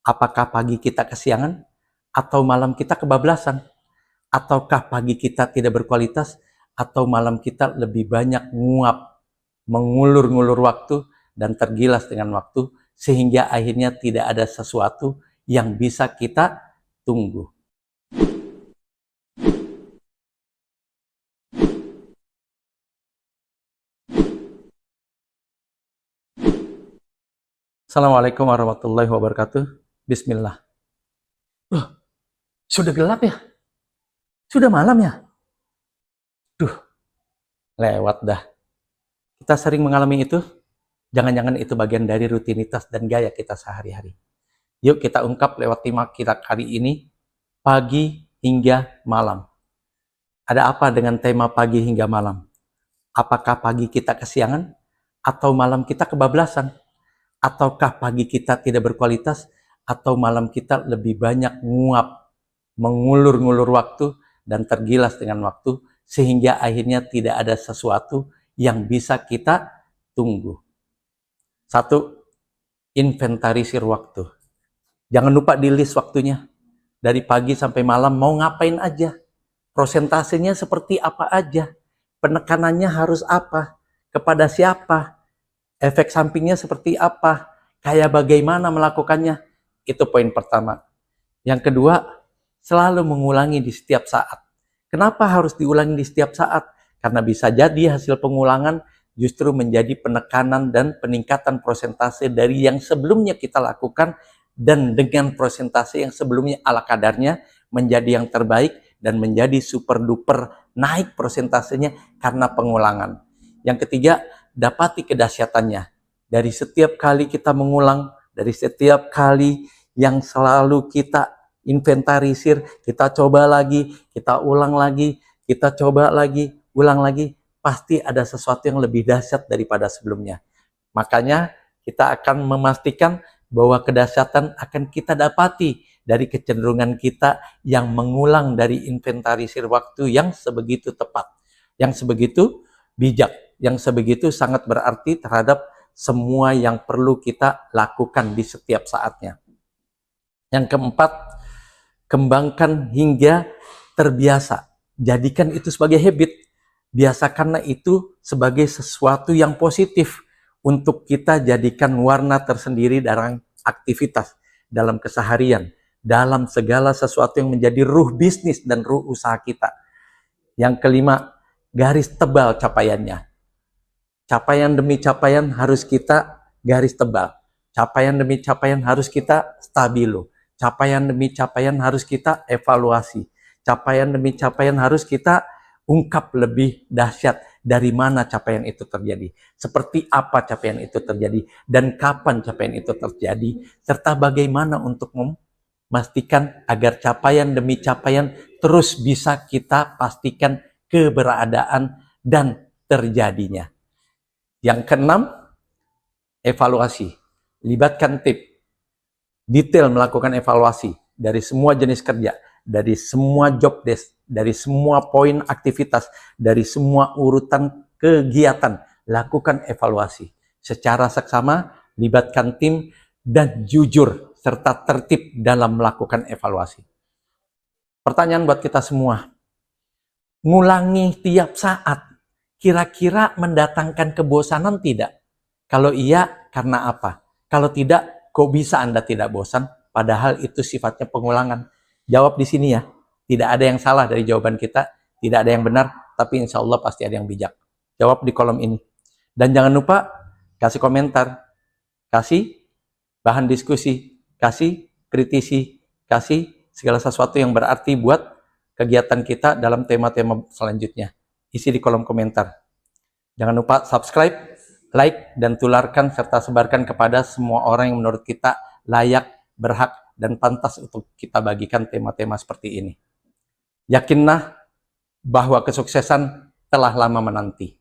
Apakah pagi kita kesiangan atau malam kita kebablasan? Ataukah pagi kita tidak berkualitas atau malam kita lebih banyak nguap, mengulur-ngulur waktu dan tergilas dengan waktu sehingga akhirnya tidak ada sesuatu yang bisa kita tunggu. Assalamualaikum warahmatullahi wabarakatuh. Bismillah. Loh, sudah gelap ya? Sudah malam ya? Duh, lewat dah. Kita sering mengalami itu. Jangan-jangan itu bagian dari rutinitas dan gaya kita sehari-hari. Yuk kita ungkap lewat tema kita kali ini, pagi hingga malam. Ada apa dengan tema pagi hingga malam? Apakah pagi kita kesiangan atau malam kita kebablasan? Ataukah pagi kita tidak berkualitas atau malam kita lebih banyak nguap, mengulur-ngulur waktu dan tergilas dengan waktu sehingga akhirnya tidak ada sesuatu yang bisa kita tunggu. 1. Inventarisir waktu. Jangan lupa di list waktunya. Dari pagi sampai malam mau ngapain aja. Prosentasenya seperti apa aja. Penekanannya harus apa. Kepada siapa. Efek sampingnya seperti apa. Kayak bagaimana melakukannya. Itu poin pertama. Yang kedua, selalu mengulangi di setiap saat. Kenapa harus diulangi di setiap saat? Karena bisa jadi hasil pengulangan justru menjadi penekanan dan peningkatan prosentase dari yang sebelumnya kita lakukan, dan dengan prosentase yang sebelumnya ala kadarnya menjadi yang terbaik dan menjadi super duper naik prosentasenya karena pengulangan. Yang ketiga, dapati kedahsyatannya. Dari setiap kali kita mengulang, dari setiap kali yang selalu kita inventarisir, kita coba lagi, kita ulang lagi, kita coba lagi, ulang lagi, pasti ada sesuatu yang lebih dahsyat daripada sebelumnya. Makanya kita akan memastikan bahwa kedahsyatan akan kita dapati dari kecenderungan kita yang mengulang dari inventarisir waktu yang sebegitu tepat, yang sebegitu bijak, yang sebegitu sangat berarti terhadap semua yang perlu kita lakukan di setiap saatnya. Yang keempat, kembangkan hingga terbiasa. Jadikan itu sebagai habit. Biasakanlah itu sebagai sesuatu yang positif untuk kita jadikan warna tersendiri dalam aktivitas, dalam keseharian, dalam segala sesuatu yang menjadi ruh bisnis dan ruh usaha kita. Yang kelima, garis tebal capaiannya. Capaian demi capaian harus kita garis tebal. Capaian demi capaian harus kita stabilo. Capaian demi capaian harus kita evaluasi. Capaian demi capaian harus kita ungkap lebih dahsyat dari mana capaian itu terjadi, seperti apa capaian itu terjadi, dan kapan capaian itu terjadi, serta bagaimana untuk memastikan agar capaian demi capaian terus bisa kita pastikan keberadaan dan terjadinya. Yang keenam, evaluasi. Libatkan tim. Detail melakukan evaluasi dari semua jenis kerja, dari semua job desk, dari semua poin aktivitas, dari semua urutan kegiatan. Lakukan evaluasi secara seksama, libatkan tim, dan jujur serta tertib dalam melakukan evaluasi. Pertanyaan buat kita semua, ngulangi tiap saat kira-kira mendatangkan kebosanan tidak? Kalau iya, karena apa? Kalau tidak, kok bisa Anda tidak bosan? Padahal itu sifatnya pengulangan. Jawab di sini ya. Tidak ada yang salah dari jawaban kita. Tidak ada yang benar. Tapi insya Allah pasti ada yang bijak. Jawab di kolom ini. Dan jangan lupa kasih komentar. Kasih bahan diskusi. Kasih kritisi. Kasih segala sesuatu yang berarti buat kegiatan kita dalam tema-tema selanjutnya. Isi di kolom komentar. Jangan lupa subscribe, like, dan tularkan serta sebarkan kepada semua orang yang menurut kita layak, berhak, dan pantas untuk kita bagikan tema-tema seperti ini. Yakinlah bahwa kesuksesan telah lama menanti.